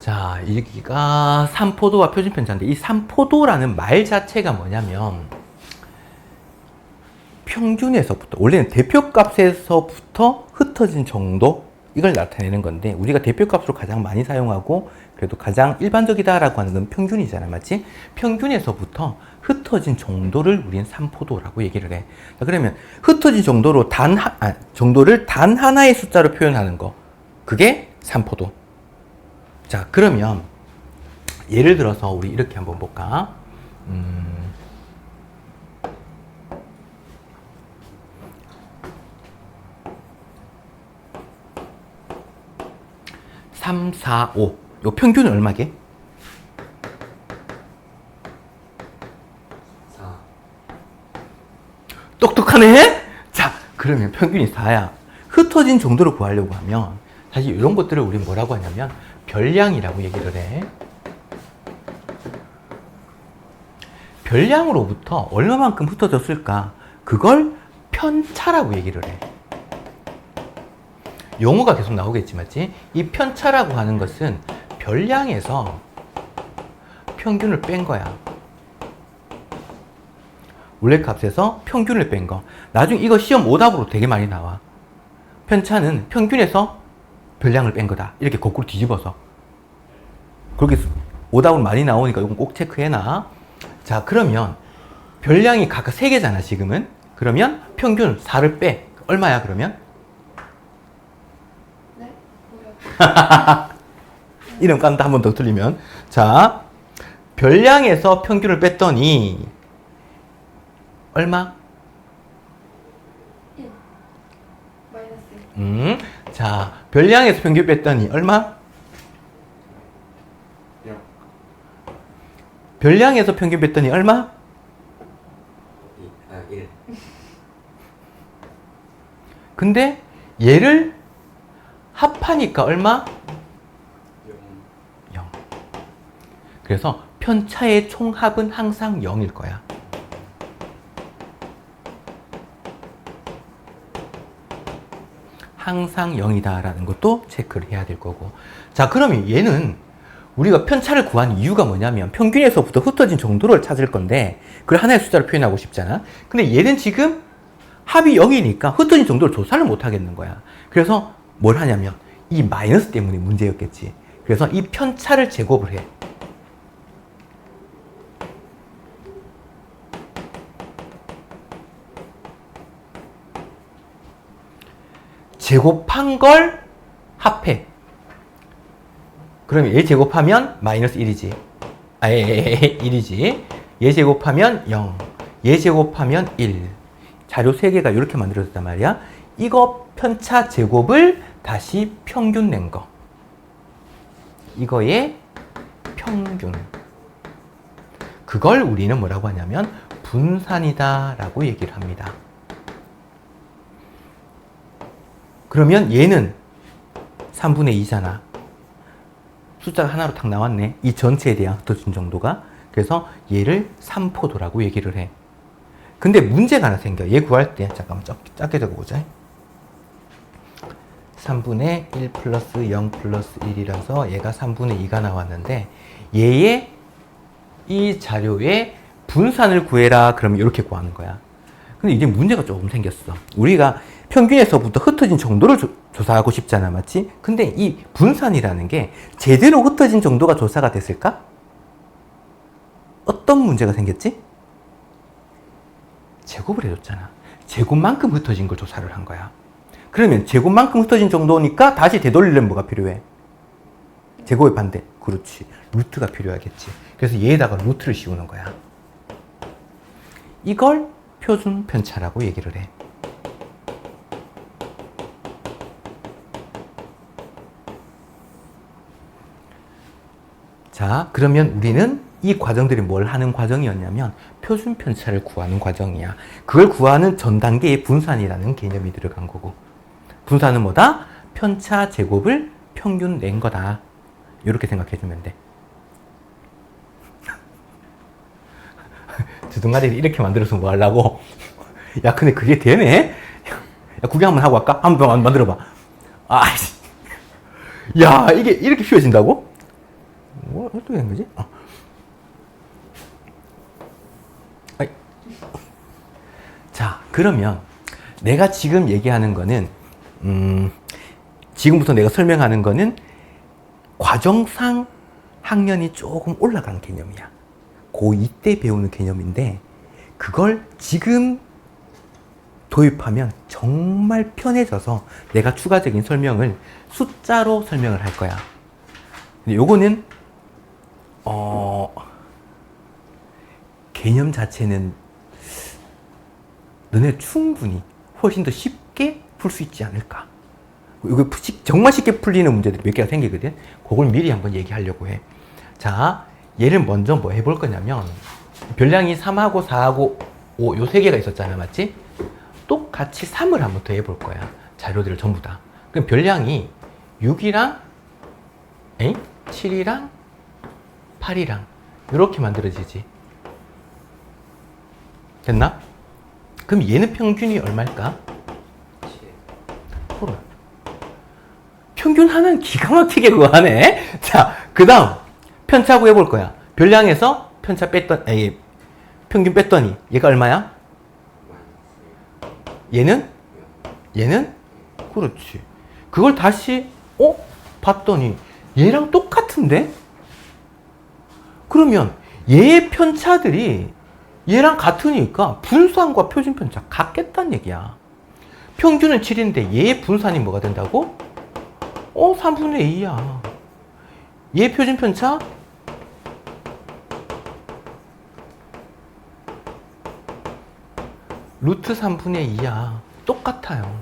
자, 여기가 산포도와 표준편차인데 이 산포도라는 말 자체가 뭐냐면 평균에서부터 원래는 대표값에서부터 흩어진 정도 이걸 나타내는 건데 우리가 대표값으로 가장 많이 사용하고 그래도 가장 일반적이다라고 하는 건 평균이잖아, 맞지? 평균에서부터 흩어진 정도를 우리는 산포도라고 얘기를 해. 자, 그러면 흩어진 정도로 정도를 단 하나의 숫자로 표현하는 거 그게 산포도. 자, 그러면 예를 들어서 우리 이렇게 한번 볼까? 3, 4, 5. 요 평균은 얼마게? 4. 똑똑하네? 자, 그러면 평균이 4야. 흩어진 정도를 구하려고 하면 사실 이런 것들을 우리 뭐라고 하냐면 별량이라고 얘기를 해. 별량으로부터 얼마만큼 흩어졌을까? 그걸 편차라고 얘기를 해. 용어가 계속 나오겠지, 맞지? 이 편차라고 하는 것은 별량에서 평균을 뺀 거야. 원래 값에서 평균을 뺀 거. 나중에 이거 시험 오답으로 되게 많이 나와. 편차는 평균에서 별량을 뺀 거다. 이렇게 거꾸로 뒤집어서. 그렇게 오답으로 많이 나오니까 이건 꼭 체크해놔. 자, 그러면 별량이 각각 3개잖아, 지금은. 그러면 평균 4를 빼. 얼마야, 그러면? 네? 뭐요? 이름 깐다 한 번 더 틀리면. 자, 별량에서 평균을 뺐더니 얼마? 1 마이너스 1. 자, 별량에서 평균 뺐더니 얼마? 0. 별량에서 평균 뺐더니 얼마? 1. 근데 얘를 합하니까 얼마? 0. 0. 그래서 편차의 총합은 항상 0일 거야. 항상 0이다라는 것도 체크를 해야 될 거고. 자, 그러면 얘는 우리가 편차를 구한 이유가 뭐냐면 평균에서부터 흩어진 정도를 찾을 건데 그걸 하나의 숫자로 표현하고 싶잖아. 근데 얘는 지금 합이 0이니까 흩어진 정도를 조사를 못 하겠는 거야. 그래서 뭘 하냐면 이 마이너스 때문에 문제였겠지. 그래서 이 편차를 제곱을 해. 제곱한 걸 합해. 그러면 얘 제곱하면 마이너스 1이지. 1이지. 얘 제곱하면 0. 얘 제곱하면 1. 자료 3개가 이렇게 만들어졌단 말이야. 이거 편차 제곱을 다시 평균 낸 거. 이거의 평균. 그걸 우리는 뭐라고 하냐면 분산이다 라고 얘기를 합니다. 그러면 얘는 3분의 2잖아. 숫자가 하나로 딱 나왔네. 이 전체에 대한 흩어진 정도가. 그래서 얘를 산포도라고 얘기를 해. 근데 문제가 하나 생겨. 얘 구할 때 잠깐만 작게 적어보자. 3분의 1 플러스 0 플러스 1이라서 얘가 3분의 2가 나왔는데 얘의 이 자료의 분산을 구해라. 그러면 이렇게 구하는 거야. 근데 이제 문제가 조금 생겼어. 우리가 평균에서부터 흩어진 정도를 조사하고 싶잖아, 맞지? 근데 이 분산이라는 게 제대로 흩어진 정도가 조사가 됐을까? 어떤 문제가 생겼지? 제곱을 해줬잖아. 제곱만큼 흩어진 걸 조사를 한 거야. 그러면 제곱만큼 흩어진 정도니까 다시 되돌리려면 뭐가 필요해? 제곱의 반대. 그렇지. 루트가 필요하겠지. 그래서 얘에다가 루트를 씌우는 거야. 이걸 표준 편차라고 얘기를 해. 자, 그러면 우리는 이 과정들이 뭘 하는 과정이었냐면 표준 편차를 구하는 과정이야. 그걸 구하는 전 단계의 분산이라는 개념이 들어간 거고. 분산은 뭐다? 편차 제곱을 평균 낸 거다. 이렇게 생각해 주면 돼. 두둥아리를 이렇게 만들어서 뭐 하려고? 야, 근데 그게 되네? 야, 구경 한번 하고 갈까? 한번 만들어봐. 야, 이게 이렇게 휘어진다고? 어떻게 된 거지? 아이. 자, 그러면 내가 지금 얘기하는 거는, 지금부터 내가 설명하는 거는 과정상 학년이 조금 올라간 개념이야. 고2 때 배우는 개념인데, 그걸 지금 도입하면 정말 편해져서 내가 추가적인 설명을 숫자로 설명을 할 거야. 근데 요거는 개념 자체는 너네 충분히 훨씬 더 쉽게 풀 수 있지 않을까. 이거 정말 쉽게 풀리는 문제들이 몇 개가 생기거든. 그걸 미리 한번 얘기하려고 해. 자, 얘를 먼저 뭐 해볼 거냐면, 별량이 3하고 4하고 5, 요 세 개가 있었잖아, 맞지? 똑같이 3을 한번 더 해볼 거야. 자료들을 전부 다. 그럼 별량이 6이랑 7이랑 8이랑 이렇게 만들어지지. 됐나? 그럼 얘는 평균이 얼마일까? 그래. 평균 하나는 기가 막히게 그거 하네. 자, 그 다음 편차 구해볼 거야. 별량에서 편차 뺐더니, 평균 뺐더니 얘가 얼마야? 얘는? 그렇지. 그걸 다시 봤더니 얘랑 똑같은데? 그러면 얘의 편차들이 얘랑 같으니까 분산과 표준 편차 같겠다는 얘기야. 평균은 7인데 얘의 분산이 뭐가 된다고? 3분의 2야. 얘 표준 편차? 루트 3분의 2야. 똑같아요.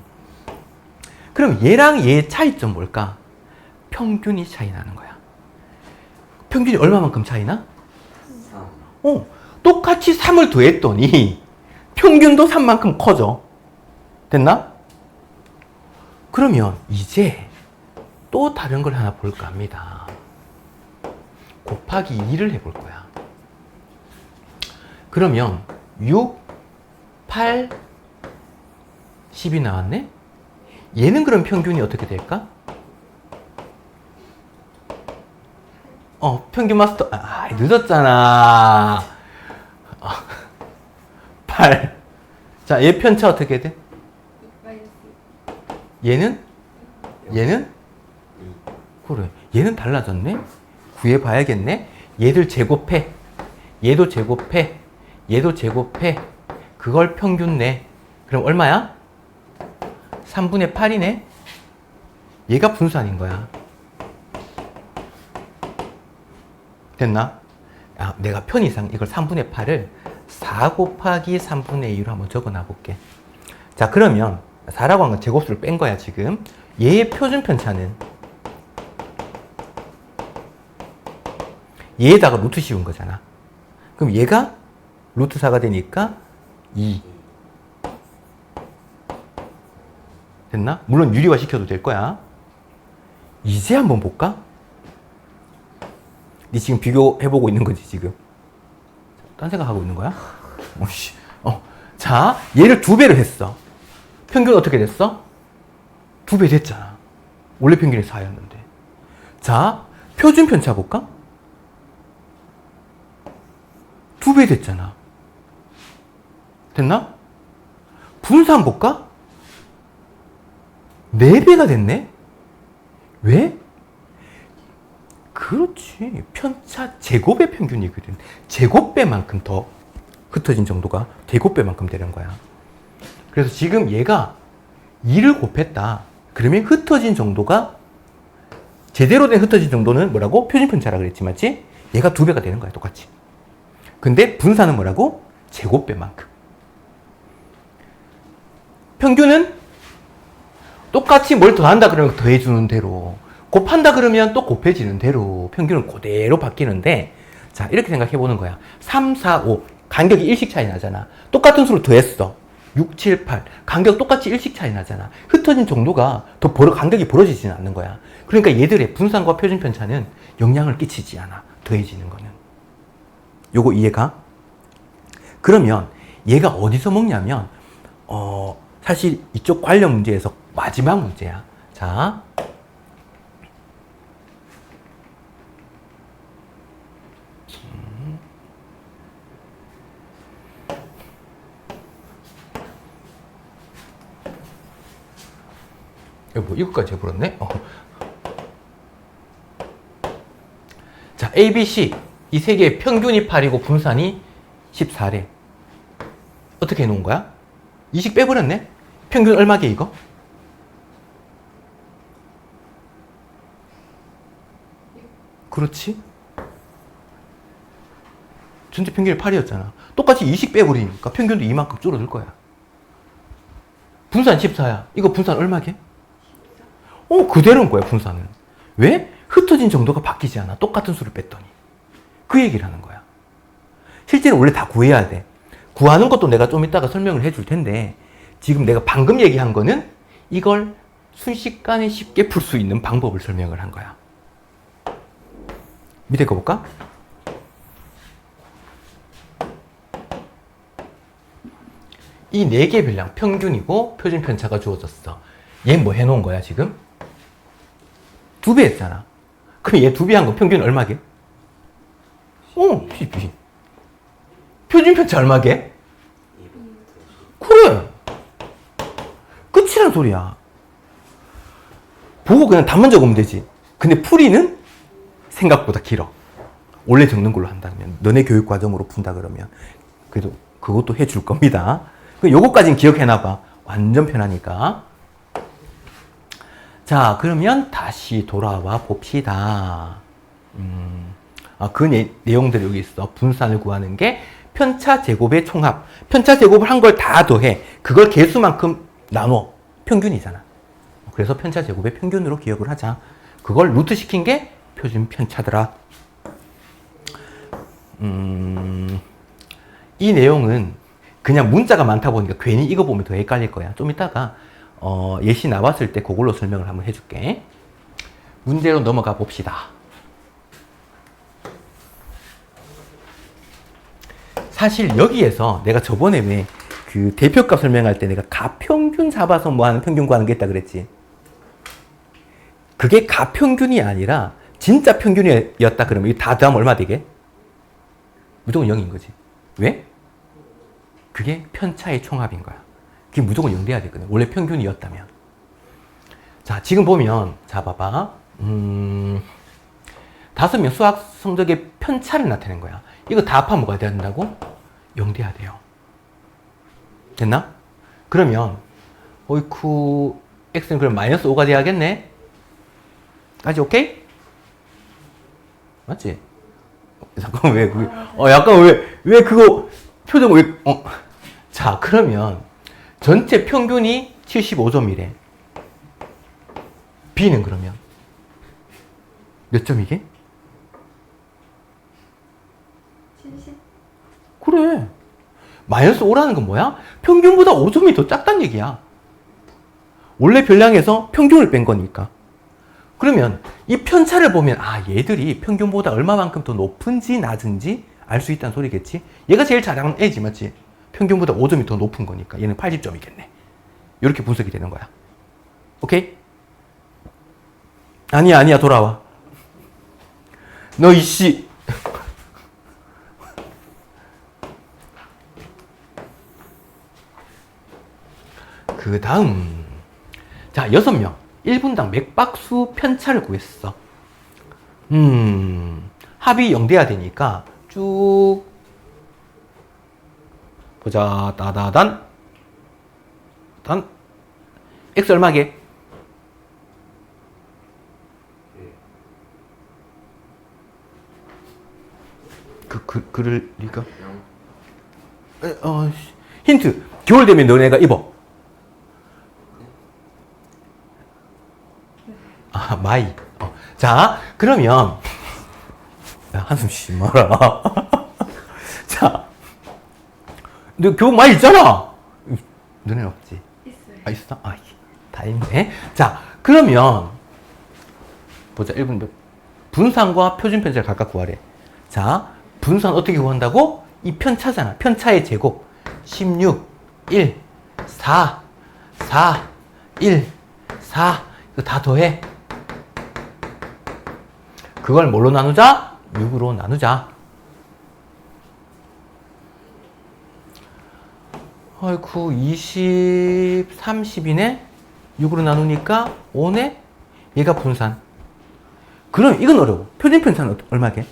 그럼 얘랑 얘의 차이점 뭘까? 평균이 차이 나는 거야. 평균이 얼마만큼 차이 나? 3. 똑같이 3을 더했더니 평균도 3만큼 커져. 됐나? 그러면 이제 또 다른 걸 하나 볼까 합니다. 곱하기 2를 해볼 거야. 그러면 6, 8, 10이 나왔네? 얘는 그럼 평균이 어떻게 될까? 평균 마스터, 늦었잖아. 8. 자, 얘 편차 어떻게 돼? 얘는? 그래. 얘는 달라졌네? 구해봐야겠네? 얘들 제곱해. 얘도 제곱해. 얘도 제곱해. 그걸 평균 내. 그럼 얼마야? 3분의 8이네? 얘가 분산인 거야. 됐나? 내가 편의상 이걸 3분의 8을 4 곱하기 3분의 2로 한번 적어 놔볼게. 자, 그러면 4라고 한 건 제곱수를 뺀 거야, 지금. 얘의 표준 편차는 얘에다가 루트 씌운 거잖아. 그럼 얘가 루트 4가 되니까 2. 됐나? 물론 유리화 시켜도 될 거야. 이제 한번 볼까? 니 지금 비교해보고 있는 거지, 지금. 딴 생각하고 있는 거야? 자, 얘를 2배를 했어. 평균 어떻게 됐어? 2배 됐잖아. 원래 평균이 4였는데. 자, 표준 편차 볼까? 2배 됐잖아. 됐나? 분산 볼까? 4배가 됐네? 왜? 그렇지. 편차 제곱의 평균이거든. 제곱배만큼 더 흩어진 정도가 제곱배만큼 되는 거야. 그래서 지금 얘가 2를 곱했다. 그러면 흩어진 정도가 제대로 된 흩어진 정도는 뭐라고? 표준 편차라 그랬지, 맞지? 얘가 2배가 되는 거야, 똑같이. 근데 분산은 뭐라고? 제곱배만큼. 평균은 똑같이 뭘 더한다 그러면 더해주는 대로, 곱한다 그러면 또 곱해지는 대로 평균은 그대로 바뀌는데, 자, 이렇게 생각해 보는 거야. 3, 4, 5 간격이 1씩 차이 나잖아. 똑같은 수를 더했어. 6, 7, 8 간격 똑같이 1씩 차이 나잖아. 흩어진 정도가 더 간격이 벌어지지는 않는 거야. 그러니까 얘들의 분산과 표준 편차는 영향을 끼치지 않아. 더해지는 거는. 요거 이해가? 그러면 얘가 어디서 먹냐면 사실 이쪽 관련 문제에서 마지막 문제야. 자, 여보, 이거까지 해버렸네? 자, A, B, C. 이 세 개의 평균이 8이고 분산이 14래. 어떻게 해놓은 거야? 20 빼버렸네? 평균 얼마게, 이거? 그렇지? 전체 평균이 8이었잖아. 똑같이 20 빼버리니까 평균도 이만큼 줄어들 거야. 분산 14야. 이거 분산 얼마게? 그대로인 거야, 분산은. 왜? 흩어진 정도가 바뀌지 않아. 똑같은 수를 뺐더니. 그 얘기를 하는 거야. 실제로 원래 다 구해야 돼. 구하는 것도 내가 좀 이따가 설명을 해줄 텐데, 지금 내가 방금 얘기한 거는 이걸 순식간에 쉽게 풀 수 있는 방법을 설명을 한 거야. 밑에 거 볼까? 이 4개 별량 평균이고 표준 편차가 주어졌어. 얘 뭐 해놓은 거야, 지금? 2배 했잖아. 그럼 얘 2배 한 거 평균 얼마게? 12. 표준 편차 얼마게? 그래. 끝이란 소리야. 보고 그냥 답만 적으면 되지. 근데 풀이는 생각보다 길어. 원래 적는 걸로 한다면. 너네 교육 과정으로 푼다 그러면. 그래도 그것도 해줄 겁니다. 요거까지는 기억해놔봐. 완전 편하니까. 자, 그러면 다시 돌아와 봅시다. 그 내용들이 여기 있어. 분산을 구하는 게 편차 제곱의 총합. 편차 제곱을 한 걸 다 더해. 그걸 개수만큼 나눠. 평균이잖아. 그래서 편차 제곱의 평균으로 기억을 하자. 그걸 루트 시킨 게 표준 편차더라. 이 내용은 그냥 문자가 많다 보니까 괜히 이거 보면 더 헷갈릴 거야. 좀 이따가 예시 나왔을 때 그걸로 설명을 한번 해줄게. 문제로 넘어가 봅시다. 사실 여기에서 내가 저번에 왜 그 대표값 설명할 때 내가 가평균 잡아서 뭐 하는 평균 구하는 게 있다 그랬지? 그게 가평균이 아니라 진짜 평균이었다 그러면 이거 다 더하면 얼마 되게? 무조건 0인 거지. 왜? 그게 편차의 총합인 거야. 그게 무조건 0 돼야 되거든. 원래 평균이었다면. 자, 지금 보면, 자, 봐봐. 5명 수학 성적의 편차를 나타낸 거야. 이거 다 합하면 뭐가 돼야 된다고? 0 돼야 돼요. 됐나? 그러면, 어이쿠, x는 그럼 마이너스 5가 돼야겠네? 까지 오케이? 맞지? 잠깐, 왜, 그게, 약간 왜 그거, 표정 왜, 자, 그러면, 전체 평균이 75점이래. B는 그러면 몇 점이게? 70. 그래. 마이너스 5라는 건 뭐야? 평균보다 5점이 더 작다는 얘기야. 원래 별량에서 평균을 뺀 거니까. 그러면 이 편차를 보면 얘들이 평균보다 얼마만큼 더 높은지 낮은지 알 수 있다는 소리겠지? 얘가 제일 잘하는 애지, 맞지? 평균보다 5점이 더 높은 거니까 얘는 80점이겠네. 이렇게 분석이 되는 거야. 오케이? 아니야, 돌아와. 너 이씨. 그 다음. 자, 6명. 1분당 맥박수 편차를 구했어. 합이 0 돼야 되니까 쭉 보자. 따다단. x 얼마게? 그럴 리가? 힌트. 겨울 되면 너네가 입어. 마이. 자, 그러면 한숨 쉬지 마라. 자, 너 교복 많이 있잖아. 너네는 없지? 있어요. 있어? 다행이네. 자, 그러면 보자. 1분 분산과 표준 편차를 각각 구하래. 자, 분산 어떻게 구한다고? 이 편차잖아. 편차의 제곱. 16, 1, 4, 4, 1, 4. 이거 다 더해. 그걸 뭘로 나누자? 6으로 나누자. 아이쿠 20, 30이네? 6으로 나누니까 5네? 얘가 분산. 그럼 이건 어려워. 표준 편차는 얼마게?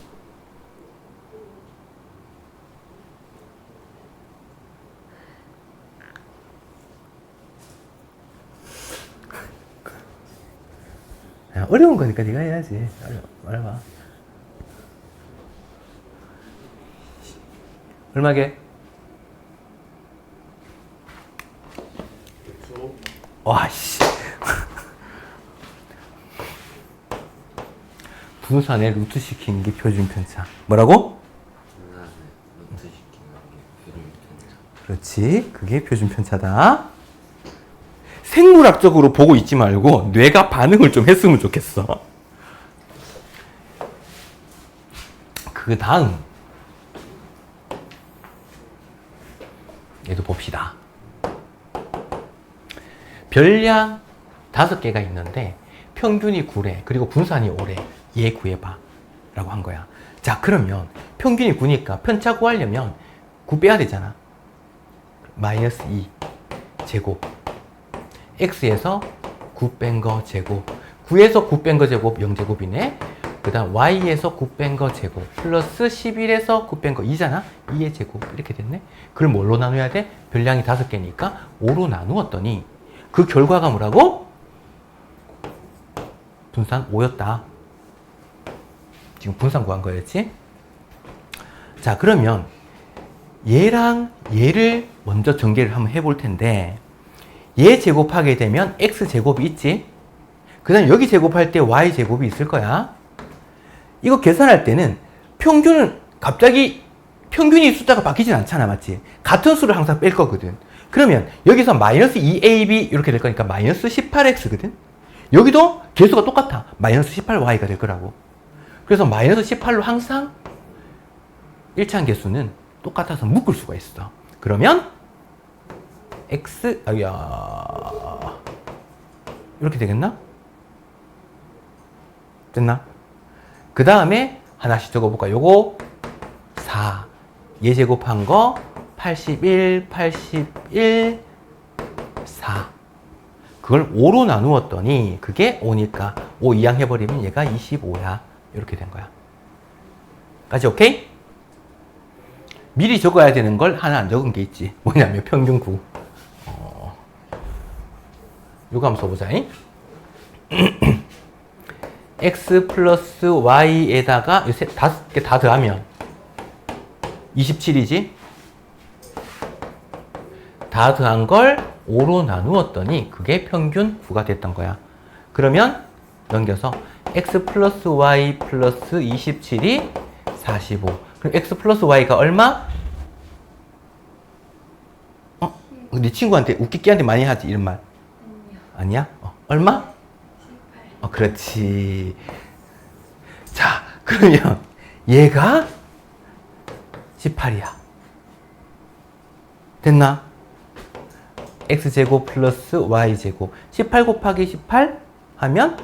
야, 어려운 거니까 네가 해야지. 말해봐. 얼마게? 와, 씨. 분산에 루트 시키는 게 표준 편차. 뭐라고? 루트 시키는 게 표준 편차. 그렇지. 그게 표준 편차다. 생물학적으로 보고 있지 말고 뇌가 반응을 좀 했으면 좋겠어. 그 다음 얘도 봅시다. 별량 5개가 있는데 평균이 9래. 그리고 분산이 5래. 얘 구해봐. 라고 한 거야. 자, 그러면 평균이 9니까 편차 구하려면 9 빼야 되잖아. 마이너스 2 제곱. x에서 9 뺀 거 제곱. 9에서 9 뺀 거 제곱 0제곱이네. 그 다음 y에서 9 뺀 거 제곱. 플러스 11에서 9 뺀 거 2잖아. 2의 제곱. 이렇게 됐네. 그걸 뭘로 나눠야 돼? 별량이 5개니까 5로 나누었더니 그 결과가 뭐라고? 분산 5였다. 지금 분산 구한 거였지? 자, 그러면 얘랑 얘를 먼저 전개를 한번 해볼 텐데 얘 제곱하게 되면 x제곱이 있지? 그 다음 여기 제곱할 때 y제곱이 있을 거야. 이거 계산할 때는 평균은 갑자기 평균이 숫자가 바뀌진 않잖아. 맞지? 같은 수를 항상 뺄 거거든. 그러면 여기서 마이너스 2ab 이렇게 될 거니까 마이너스 18x거든. 여기도 개수가 똑같아. 마이너스 18y가 될 거라고. 그래서 마이너스 18로 항상 1차항 개수는 똑같아서 묶을 수가 있어. 그러면 x 이렇게 되겠나? 됐나? 그 다음에 하나씩 적어볼까? 요거 4 얘 제곱한 거 81 4 그걸 5로 나누었더니 그게 5니까 5 이항 해버리면 얘가 25야. 이렇게 된 거야. 까지 오케이? 미리 적어야 되는 걸 하나 안 적은 게 있지. 뭐냐면 평균 9. 요거 한번 써보자. x 플러스 y에다가 5개 다 더하면 27이지? 다 더한 걸 5로 나누었더니 그게 평균 9가 됐던 거야. 그러면 넘겨서 x 플러스 y 플러스 27이 45. 그럼 x 플러스 y가 얼마? 네 친구한테 웃기끼한테 많이 하지 이런 말. 아니야? 얼마? 18. 그렇지. 자, 그러면 얘가 18이야. 됐나? x제곱 플러스 y제곱. 18 곱하기 18 하면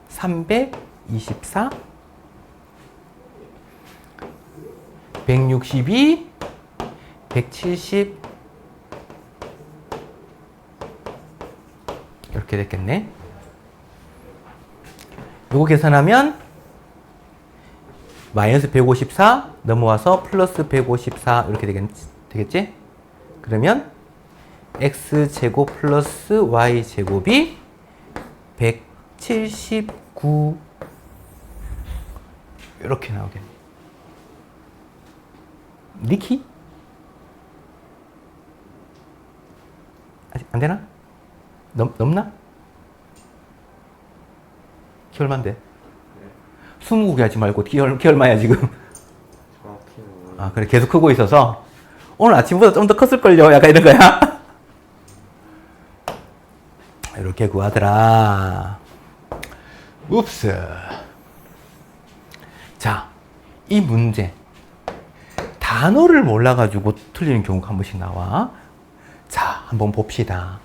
324, 162, 170 이렇게 됐겠네. 요거 계산하면 마이너스 154 넘어와서 플러스 154 이렇게 되겠지? 그러면 x제곱 플러스 y제곱이 179 이렇게 나오겠네. 니키? 아직 안 되나? 넘나? 키 얼만데? 20곡이 하지 말고 키 얼마야 지금? 정확히는 아 그래 계속 크고 있어서 오늘 아침보다 좀 더 컸을걸요 약간 이런 거야? 이렇게 구하더라. 웁스. 자, 이 문제 단어를 몰라가지고 틀리는 경우가 한 번씩 나와. 자, 한번 봅시다.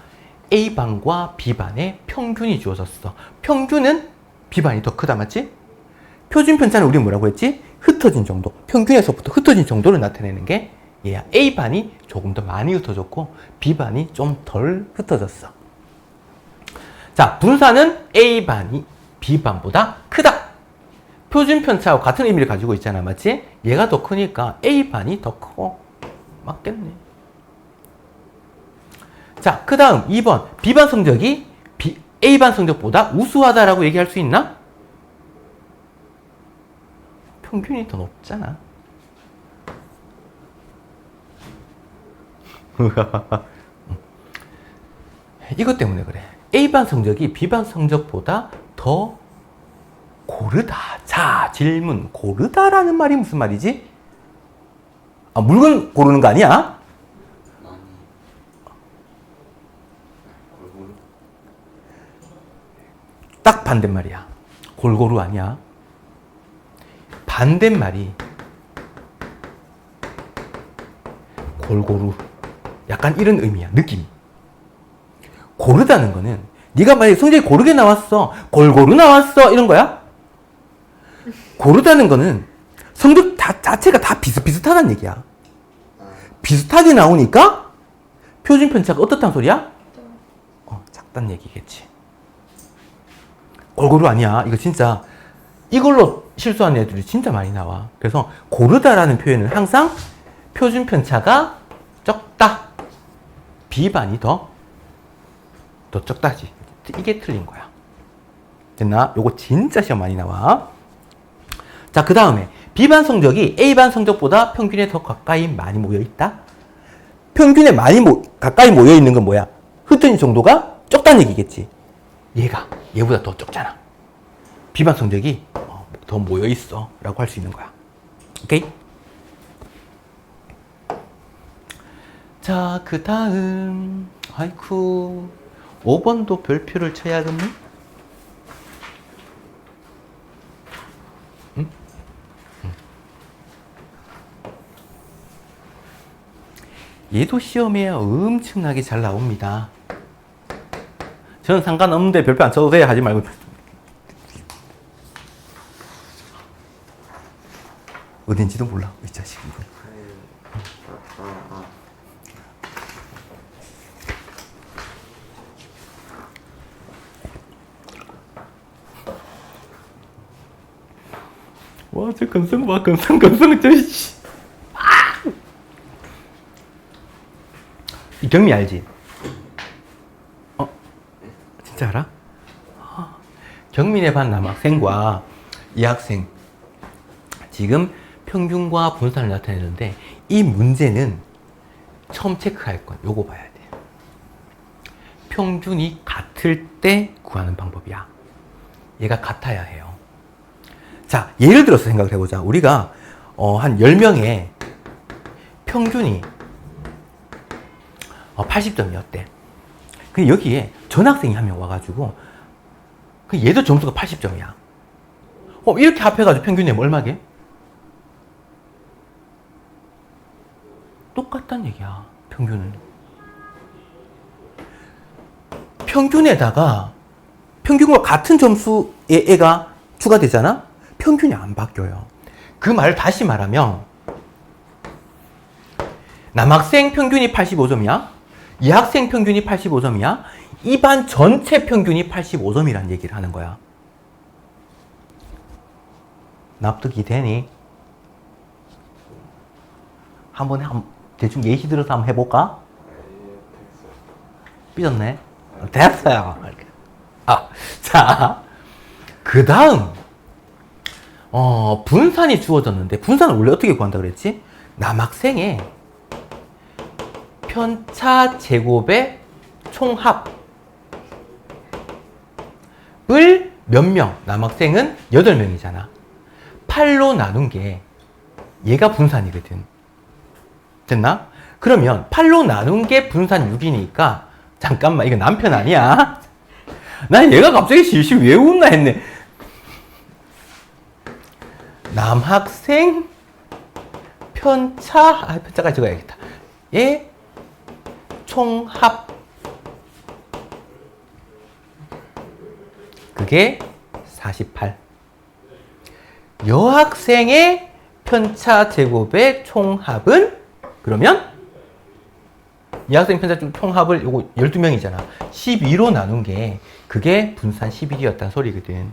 A반과 B반의 평균이 주어졌어. 평균은 B반이 더 크다, 맞지? 표준 편차는 우리 뭐라고 했지? 흩어진 정도. 평균에서부터 흩어진 정도를 나타내는 게 얘야. A반이 조금 더 많이 흩어졌고 B반이 좀 덜 흩어졌어. 자, 분산은 A반이 B반보다 크다. 표준 편차하고 같은 의미를 가지고 있잖아. 맞지? 얘가 더 크니까 A반이 더 크고 맞겠네. 자, 그 다음 2번. B반 성적이 A반 성적보다 우수하다라고 얘기할 수 있나? 평균이 더 높잖아. 이것 때문에 그래. A반 성적이 B반 성적보다 더 고르다. 자, 질문. 고르다라는 말이 무슨 말이지? 아, 물건 고르는 거 아니야? 많이 골고루 딱 반대말이야. 골고루 아니야. 반대말이 골고루. 약간 이런 의미야. 느낌. 고르다는 거는 네가 만약에 성적이 고르게 나왔어. 골고루 나왔어. 이런 거야? 고르다는 거는 성적 자체가 다 비슷비슷하다는 얘기야. 비슷하게 나오니까 표준 편차가 어떻단 소리야? 작다는 얘기겠지. 골고루 아니야. 이거 진짜 이걸로 실수하는 애들이 진짜 많이 나와. 그래서 고르다라는 표현은 항상 표준 편차가 적다. B반이 더 적다지. 이게 틀린 거야. 됐나? 요거 진짜 시험 많이 나와. 자, 그 다음에 B반 성적이 A반 성적보다 평균에 더 가까이 많이 모여있다. 평균에 많이 가까이 모여있는 건 뭐야? 흩어진 정도가 적다는 얘기겠지. 얘보다 더 적잖아. B반 성적이 더 모여있어 라고 할 수 있는 거야. 오케이? 자, 그 다음 아이쿠 5번도 별표를 쳐야겠네? 응? 얘도 시험에 엄청나게 잘 나옵니다. 저는 상관없는데 별표 안 쳐도 돼 하지 말고. 어딘지도 몰라 이 자식 이거. 와, 저 건성 봐, 건성, 저, 씨. 이경미 알지? 진짜 알아? 경민의 반 남학생과 이 학생. 지금 평균과 분산을 나타내는데, 이 문제는 처음 체크할 건 요거 봐야 돼. 평균이 같을 때 구하는 방법이야. 얘가 같아야 해요. 자, 예를 들어서 생각을 해보자. 우리가 한 10명의 평균이 80점이었대. 근데 여기에 전학생이 한 명 와가지고 얘도 점수가 80점이야. 이렇게 합해가지고 평균이 얼마게? 똑같단 얘기야. 평균은. 평균에다가 평균과 같은 점수의 애가 추가되잖아? 평균이 안 바뀌어요. 그 말을 다시 말하면 남학생 평균이 85점이야. 여학생 평균이 85점이야. 이 반 전체 평균이 85점이라는 얘기를 하는 거야. 납득이 되니? 한번 대충 예시 들어서 한번 해볼까? 삐졌네? 됐어요. 자, 그 다음 분산이 주어졌는데 분산을 원래 어떻게 구한다 그랬지? 남학생의 편차 제곱의 총합을 몇 명? 남학생은 8명이잖아. 8로 나눈 게 얘가 분산이거든. 됐나? 그러면 8로 나눈 게 분산 6이니까 잠깐만, 이거 남편 아니야? 난 얘가 갑자기 실실 왜 웃나 했네. 남학생 편차까지 적어야겠다. 얘 총합. 그게 48. 여학생의 편차 제곱의 총합은 그러면 이 학생 편차점 총합을 요거 12명이잖아. 12로 나눈 게 그게 분산 11이었다는 소리거든.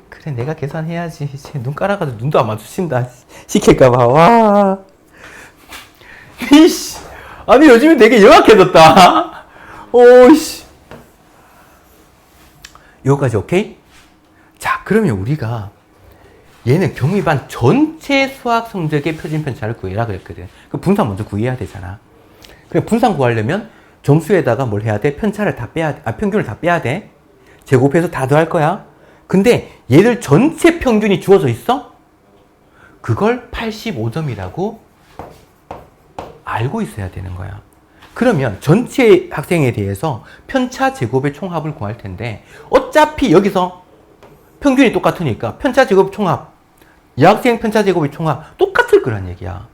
그래, 내가 계산해야지. 눈 깔아가지고 눈도 안 마주친다. 시킬까봐. 와. 이씨. 아니, 요즘에 되게 영악해졌다. 오이씨. 여기까지 오케이? 자, 그러면 우리가 얘는 경미반 전체 수학 성적의 표준 편차를 구해라 그랬거든. 그 분산 먼저 구해야 되잖아. 그래, 분산 구하려면 점수에다가 뭘 해야 돼? 편차를 다 빼야 돼. 평균을 다 빼야 돼. 제곱해서 다 더할 거야. 근데 얘들 전체 평균이 주어져 있어? 그걸 85점이라고 알고 있어야 되는 거야. 그러면 전체 학생에 대해서 편차 제곱의 총합을 구할 텐데 어차피 여기서 평균이 똑같으니까 편차 제곱 총합, 여학생 편차 제곱의 총합 똑같을 거란 얘기야.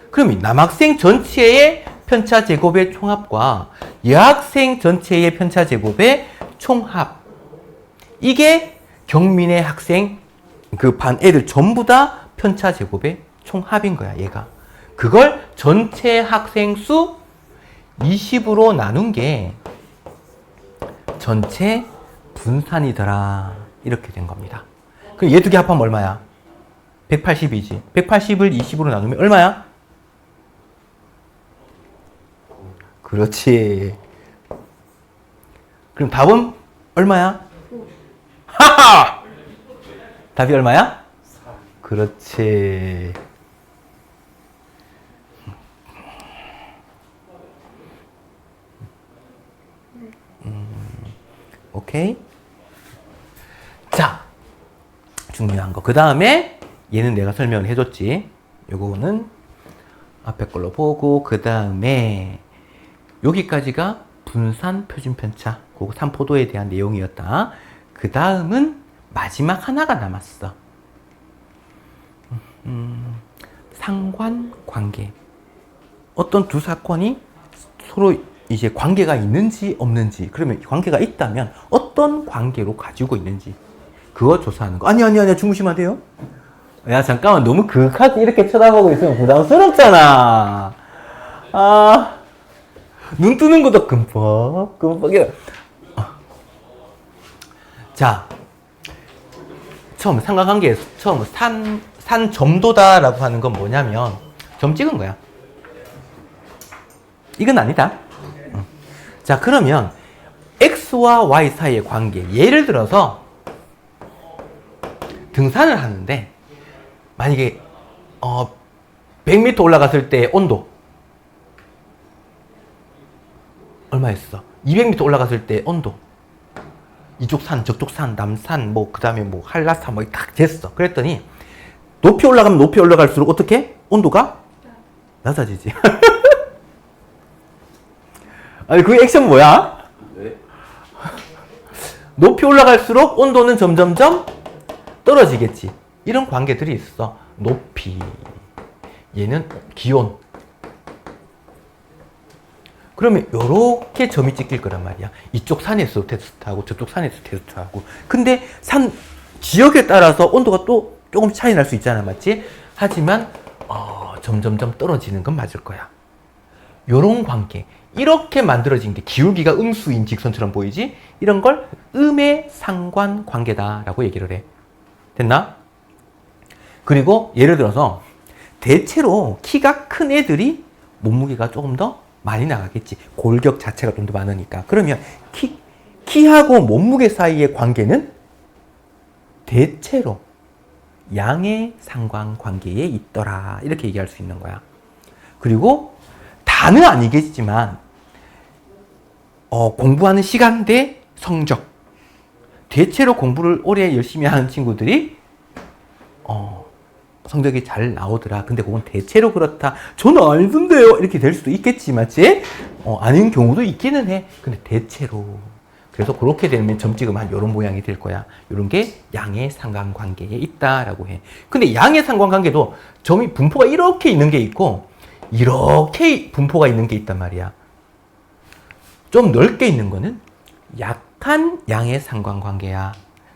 그럼 이 남학생 전체의 편차 제곱의 총합과 여학생 전체의 편차 제곱의 총합, 이게 경민의 학생 그 반 애들 전부 다 편차 제곱의 총합인 거야. 얘가 그걸 전체 학생 수 20으로 나눈 게 전체 분산이더라. 이렇게 된 겁니다. 그럼 얘 두 개 합하면 얼마야? 180이지. 180을 20으로 나누면 얼마야? 그렇지. 그럼 답은 얼마야? 하하! 답이 얼마야? 4. 그렇지. 오케이? 자, 중요한 거. 그 다음에 얘는 내가 설명을 해줬지. 요거는 앞에 걸로 보고, 그 다음에 여기까지가 분산 표준 편차, 그 삼포도에 대한 내용이었다. 그 다음은 마지막 하나가 남았어. 상관관계. 어떤 두 사건이 서로 이제 관계가 있는지 없는지, 그러면 관계가 있다면 어떤 관계로 가지고 있는지 그거 조사하는 거. 아니야 주무시면 안 돼요. 야 잠깐만, 너무 그윽하게 이렇게 쳐다보고 있으면 부담스럽잖아. 아, 눈 뜨는 것도 끔뻑이야. 자, 처음 삼각관계에서 처음 산 점도다라고 하는 건 뭐냐면 점 찍은 거야. 이건 아니다. 자, 그러면 x와 y 사이의 관계, 예를 들어서 등산을 하는데 만약에 100m 올라갔을 때 온도 얼마였어? 200m 올라갔을 때 온도, 이쪽 산, 저쪽 산, 남산, 뭐 그 다음에 뭐 한라산 뭐 딱 됐어. 그랬더니 높이 올라가면 높이 올라갈수록 어떻게? 온도가 낮아지지. 아니 그 액션 뭐야? 네. 높이 올라갈수록 온도는 점점점 떨어지겠지. 이런 관계들이 있어. 높이, 얘는 기온. 그러면 요렇게 점이 찍힐 거란 말이야. 이쪽 산에서 테스트하고 저쪽 산에서 테스트하고. 근데 산 지역에 따라서 온도가 또 조금 차이 날 수 있잖아, 맞지? 하지만 점점점 떨어지는 건 맞을 거야. 요런 관계, 이렇게 만들어진 게 기울기가 음수인 직선처럼 보이지? 이런 걸 음의 상관관계다라고 얘기를 해. 됐나? 그리고 예를 들어서 대체로 키가 큰 애들이 몸무게가 조금 더 많이 나가겠지. 골격 자체가 좀 더 많으니까. 그러면 키하고 몸무게 사이의 관계는 대체로 양의 상관관계에 있더라. 이렇게 얘기할 수 있는 거야. 그리고 다는 아니겠지만 공부하는 시간 대 성적. 대체로 공부를 오래 열심히 하는 친구들이 성적이 잘 나오더라. 근데 그건 대체로 그렇다. 저는 아니던데요. 이렇게 될 수도 있겠지, 맞지? 아닌 경우도 있기는 해. 근데 대체로. 그래서 그렇게 되면 점 찍으면 이런 모양이 될 거야. 이런 게 양의 상관관계에 있다라고 해. 근데 양의 상관관계도 점이 분포가 이렇게 있는 게 있고 이렇게 분포가 있는 게 있단 말이야. 좀 넓게 있는 거는 약한 양의 상관관계야.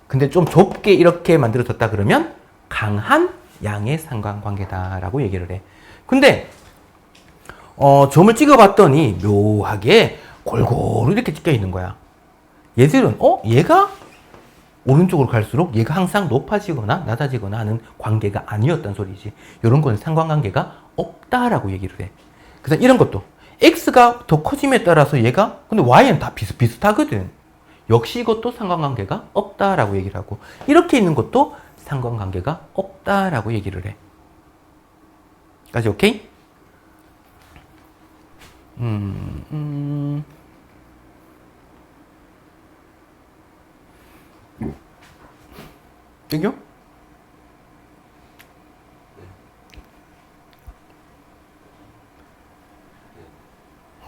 근데 좀 좁게 이렇게 만들어졌다 그러면 강한 양의 상관관계다라고 얘기를 해. 근데 점을 찍어봤더니 묘하게 골고루 이렇게 찍혀 있는 거야. 얘들은 얘가 오른쪽으로 갈수록 얘가 항상 높아지거나 낮아지거나 하는 관계가 아니었단 소리지. 이런 건 상관관계가 없다라고 얘기를 해. 그래서 이런 것도 x가 더 커짐에 따라서 얘가 근데 y는 다 비슷비슷하거든. 역시 이것도 상관관계가 없다라고 얘기를 하고 이렇게 있는 것도 상관관계가 없다라고 얘기를 해. 까지 오케이? 땡겨?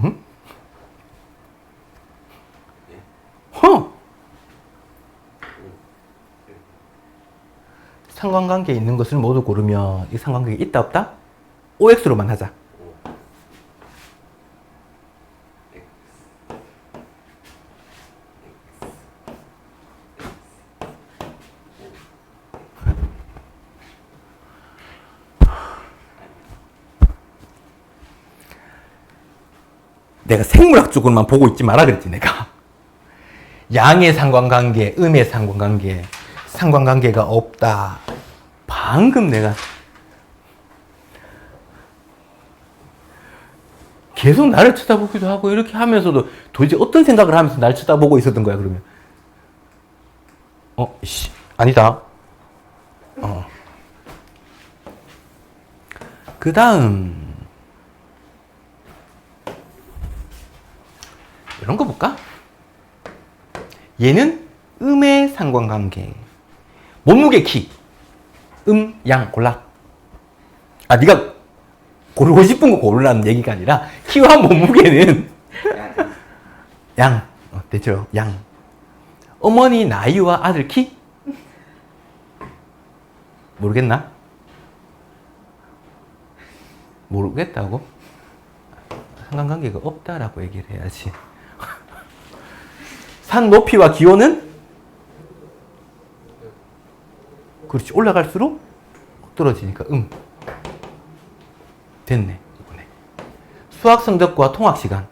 응? 허! 상관관계에 있는 것을 모두 고르면 이 상관관계가 있다 없다? OX로만 하자. 내가 생물학적으로만 보고 있지 마라 그랬지 내가. 양의 상관관계, 음의 상관관계, 상관관계가 없다. 방금 내가 계속 나를 쳐다보기도 하고 이렇게 하면서도 도대체 어떤 생각을 하면서 날 쳐다보고 있었던 거야 그러면. 아니다. 그 다음 이런 거 볼까? 얘는 음의 상관관계. 몸무게 키. 양 골라. 네가 고르고 싶은 거 고르라는 얘기가 아니라 키와 몸무게는 양. 됐죠? 양. 어머니 나이와 아들 키? 모르겠나? 모르겠다고? 상관관계가 없다라고 얘기를 해야지. 산 높이와 기온은? 그렇지. 올라갈수록 떨어지니까 됐네. 이번에. 수학 성적과 통학 시간.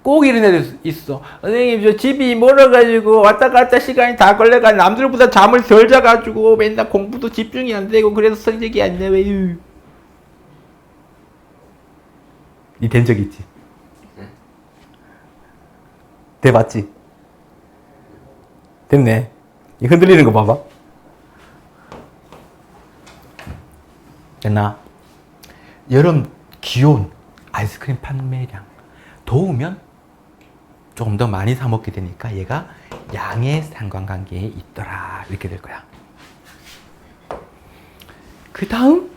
꼭 이런 애들 있어. 선생님 저 집이 멀어가지고 왔다 갔다 시간이 다 걸려가 남들보다 잠을 덜 자가지고 맨날 공부도 집중이 안 되고 그래서 성적이 안 나와요. 니 된 적 있지? 돼봤지? 됐네. 이 흔들리는 거 봐봐. 됐나? 여름 기온, 아이스크림 판매량. 더우면 조금 더 많이 사 먹게 되니까 얘가 양의 상관관계에 있더라. 이렇게 될 거야. 그 다음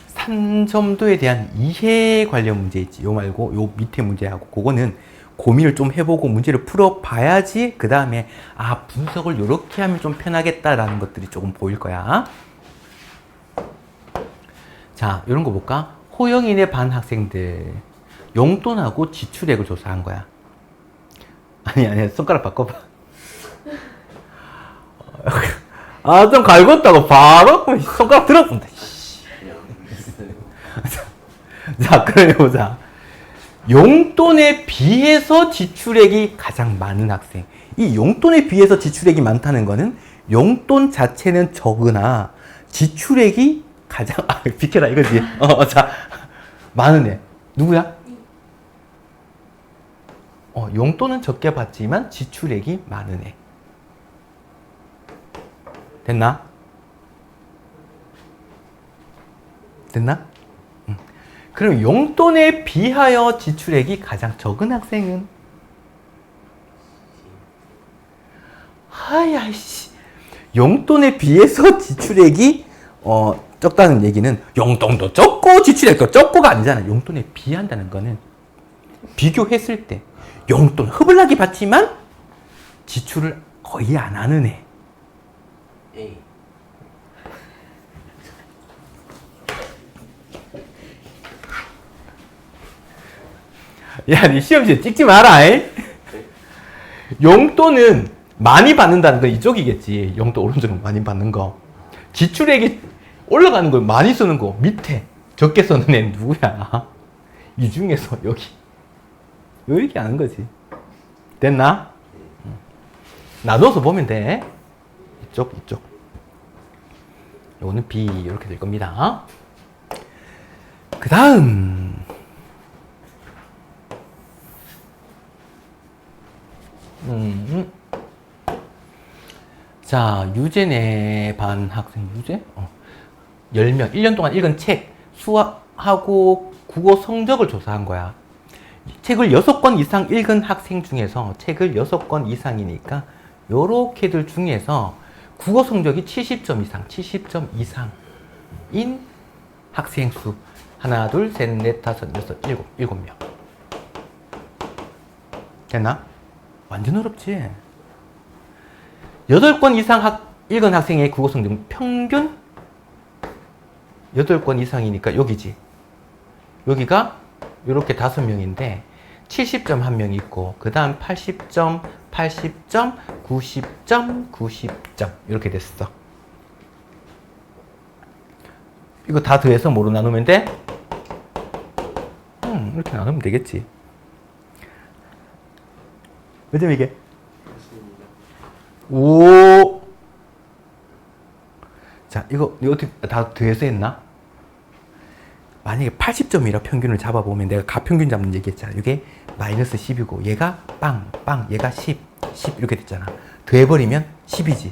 산점도에 대한 이해 관련 문제 있지. 요 말고 요 밑에 문제하고 그거는 고민을 좀 해보고 문제를 풀어봐야지 그 다음에 분석을 요렇게 하면 좀 편하겠다라는 것들이 조금 보일 거야. 자, 이런 거 볼까? 호영인의 반 학생들 용돈하고 지출액을 조사한 거야. 아니 손가락 바꿔봐. 좀 갈궜다고 바로 손가락 들어본다. 자, 그럼 해보자. 용돈에 비해서 지출액이 가장 많은 학생. 이 용돈에 비해서 지출액이 많다는 거는 용돈 자체는 적으나 지출액이 가장 비켜라 이거지. 자, 많은 애 누구야? 용돈은 적게 받지만 지출액이 많은 애. 됐나? 됐나? 그럼 용돈에 비하여 지출액이 가장 적은 학생은? 하야씨. 용돈에 비해서 지출액이 적다는 얘기는 용돈도 적고 지출액도 적고가 아니잖아. 용돈에 비한다는 거는 비교했을 때 용돈 허블나게 받지만 지출을 거의 안 하는 애. A. 야, 니 시험지에 찍지 마라. 용돈은 많이 받는다는 건 이쪽이겠지. 용돈 오른쪽은 많이 받는 거. 지출액이 올라가는 걸 많이 쓰는 거 밑에 적게 쓰는 애는 누구야? 이 중에서 여기 얘기하는 거지. 됐나? 나눠서 보면 돼. 이쪽. 요거는 B 이렇게 될 겁니다. 그 다음 자, 유제네 반 학생 유제? 10명 1년 동안 읽은 책 수학하고 국어 성적을 조사한 거야. 책을 6권 이상 읽은 학생 중에서 책을 6권 이상이니까 요렇게들 중에서 국어 성적이 70점 이상, 70점 이상인 학생 수 하나, 둘, 셋, 넷, 다섯, 여섯, 일곱 명. 됐나? 완전 어렵지? 8권 이상 읽은 학생의 국어 성적 평균 8권 이상이니까 여기지. 여기가 이렇게 5명인데 70점 한 명 있고 그 다음 80점, 80점, 90점, 90점 이렇게 됐어. 이거 다 더해서 뭐로 나누면 돼? 이렇게 나누면 되겠지. 몇 점 이게? 오. 자, 이거 어떻게 다 더해서 했나? 만약에 80점이라 평균을 잡아보면 내가 가평균 잡는 얘기했잖아. 이게 마이너스 10이고 얘가 빵, 얘가 10 이렇게 됐잖아. 더해버리면 10이지.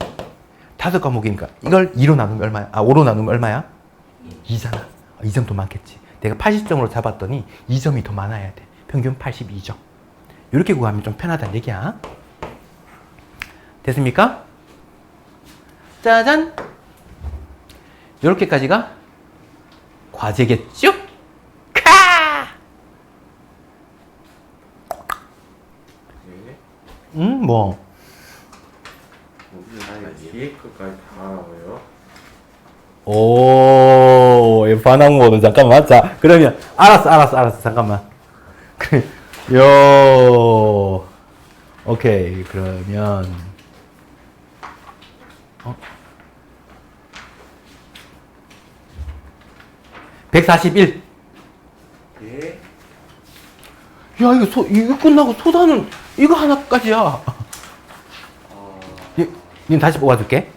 5과목이니까 이걸 2로 나누면 얼마야? 5로 나누면 얼마야? 2잖아. 2점 더 많겠지. 내가 80점으로 잡았더니 2점이 더 많아야 돼. 평균 82점. 이렇게 구하면 좀 편하다는 얘기야. 됐습니까? 짜잔! 이렇게까지가 과제겠죠? 카! 뭐? 아니 뒤에 것까지 다 나와요? 오, 반항 모드. 잠깐만. 자, 그러면, 알았어. 잠깐만. 오케이. 그러면, 141. 예? 야, 이거 끝나고 소다는 이거 하나까지야. 얘 다시 뽑아줄게.